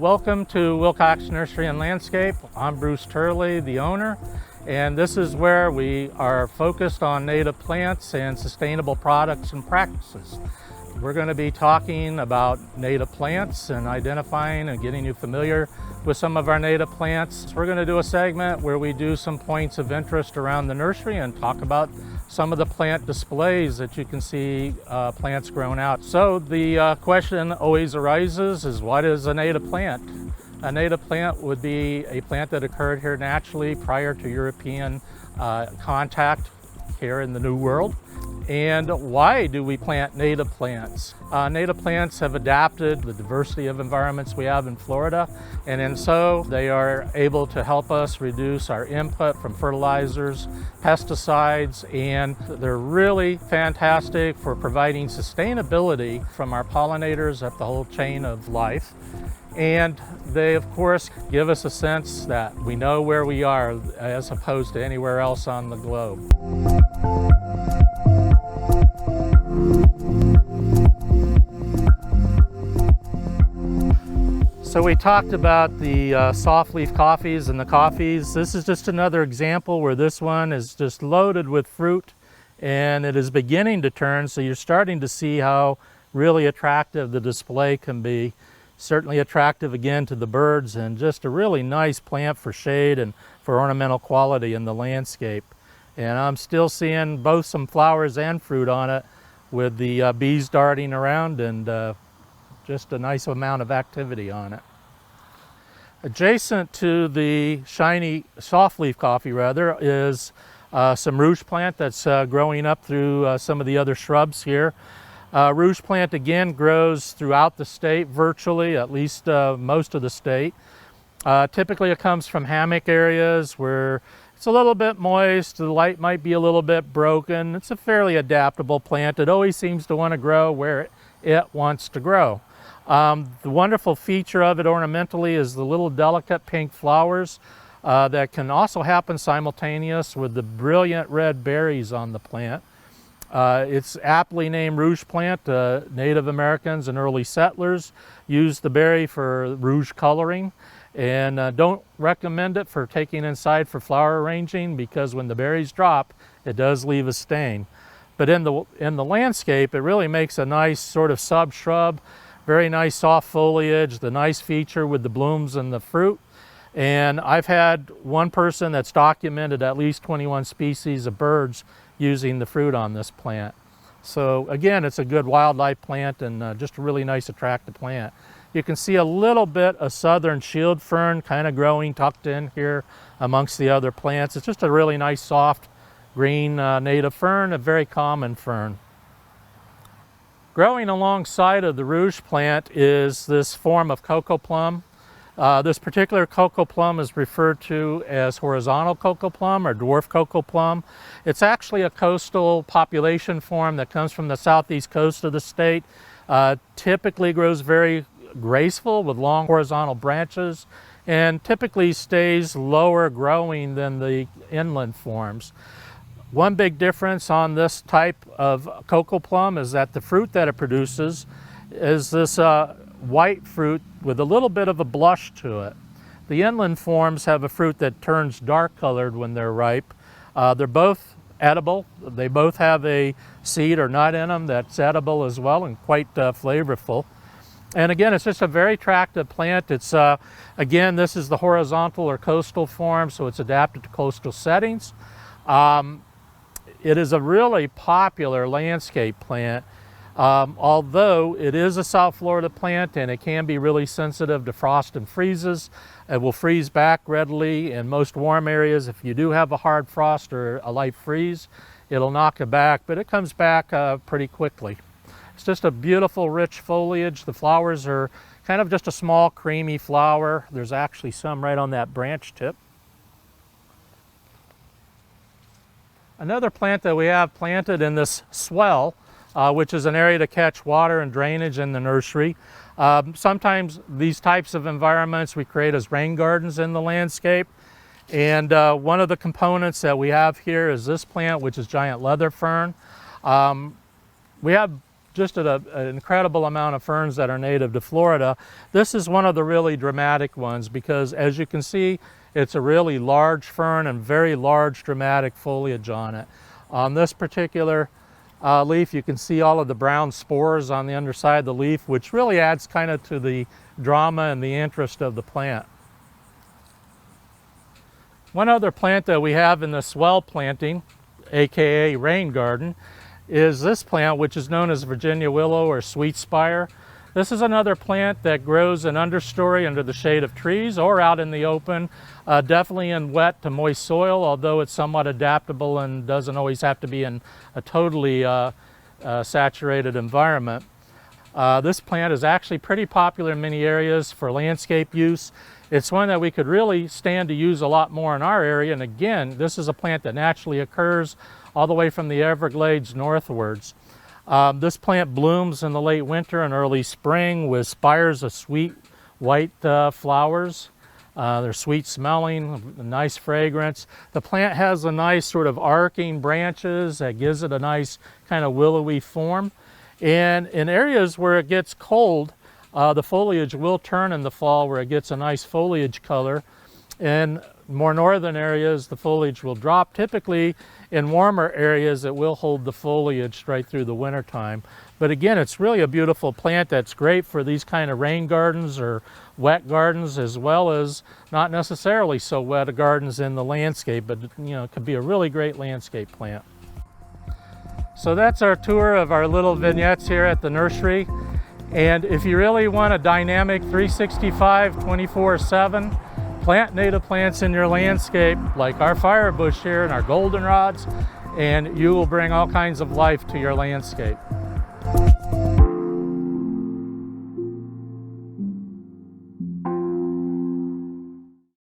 welcome to Wilcox Nursery and Landscape. I'm Bruce Turley, the owner, and this is where we are focused on native plants and sustainable products and practices. We're going to be talking about native plants and identifying and getting you familiar with some of our native plants. We're going to do a segment where we do some points of interest around the nursery and talk about some of the plant displays that you can see plants grown out. So the question always arises is, what is a native plant? A native plant would be a plant that occurred here naturally prior to European contact here in the New World. And why do we plant native plants? Native plants have adapted the diversity of environments we have in Florida, and so they are able to help us reduce our input from fertilizers, pesticides, and they're really fantastic for providing sustainability from our pollinators up the whole chain of life. And they, of course, give us a sense that we know where we are as opposed to anywhere else on the globe. So we talked about the softleaf coffees and the coffees. This is just another example where this one is just loaded with fruit and it is beginning to turn, so you're starting to see how really attractive the display can be. Certainly attractive again to the birds, and just a really nice plant for shade and for ornamental quality in the landscape. And I'm still seeing both some flowers and fruit on it with the bees darting around, and just a nice amount of activity on it. Adjacent to the shiny softleaf coffee is some Rouge Plant that's growing up through some of the other shrubs here. Rouge Plant again grows throughout the state virtually, at least most of the state. Typically it comes from hammock areas where it's a little bit moist, the light might be a little bit broken. It's a fairly adaptable plant. It always seems to want to grow where it wants to grow. The wonderful feature of it ornamentally is the little delicate pink flowers that can also happen simultaneous with the brilliant red berries on the plant. It's aptly named Rouge Plant. Native Americans and early settlers used the berry for rouge coloring, and don't recommend it for taking inside for flower arranging, because when the berries drop, it does leave a stain. But in the landscape, it really makes a nice sort of sub-shrub, very nice soft foliage, the nice feature with the blooms and the fruit. And I've had one person that's documented at least 21 species of birds using the fruit on this plant. So again, it's a good wildlife plant and just a really nice attractive plant. You can see a little bit of southern shield fern kind of growing tucked in here amongst the other plants. It's just a really nice soft green native fern, a very common fern. Growing alongside of the Rouge Plant is this form of cocoplum. This particular cocoplum is referred to as horizontal cocoplum or dwarf cocoplum. It's actually a coastal population form that comes from the southeast coast of the state. Typically grows very graceful with long horizontal branches, and typically stays lower growing than the inland forms. One big difference on this type of cocoplum is that the fruit that it produces is this white fruit with a little bit of a blush to it. The inland forms have a fruit that turns dark colored when they're ripe. They're both edible. They both have a seed or nut in them that's edible as well and quite flavorful. And again, it's just a very attractive plant. It's again, this is the horizontal or coastal form, so it's adapted to coastal settings. It is a really popular landscape plant. Although it is a South Florida plant and it can be really sensitive to frost and freezes. It will freeze back readily in most warm areas. If you do have a hard frost or a light freeze, it'll knock it back, but it comes back pretty quickly. It's just a beautiful, rich foliage. The flowers are kind of just a small, creamy flower. There's actually some right on that branch tip. Another plant that we have planted in this swale, which is an area to catch water and drainage in the nursery. Sometimes these types of environments we create as rain gardens in the landscape. And one of the components that we have here is this plant, which is giant leather fern. We have just an incredible amount of ferns that are native to Florida. This is one of the really dramatic ones because, as you can see, it's a really large fern and very large dramatic foliage on it. On this particular leaf, you can see all of the brown spores on the underside of the leaf, which really adds kind of to the drama and the interest of the plant. One other plant that we have in the swale planting, aka rain garden, is this plant, which is known as Virginia willow or sweet spire. This is another plant that grows in understory under the shade of trees or out in the open, definitely in wet to moist soil, although it's somewhat adaptable and doesn't always have to be in a totally saturated environment. This plant is actually pretty popular in many areas for landscape use. It's one that we could really stand to use a lot more in our area, and again, this is a plant that naturally occurs all the way from the Everglades northwards. This plant blooms in the late winter and early spring with spires of sweet white flowers. They're sweet smelling, nice fragrance. The plant has a nice sort of arcing branches that gives it a nice kind of willowy form. And in areas where it gets cold, the foliage will turn in the fall where it gets a nice foliage color. In more northern areas, the foliage will drop. Typically, in warmer areas, it will hold the foliage straight through the winter time. But again, it's really a beautiful plant that's great for these kind of rain gardens or wet gardens, as well as not necessarily so wet gardens in the landscape, but you know, it could be a really great landscape plant. So that's our tour of our little vignettes here at the nursery. And if you really want a dynamic 365, 24/7, plant native plants in your landscape, like our firebush here and our goldenrods, and you will bring all kinds of life to your landscape.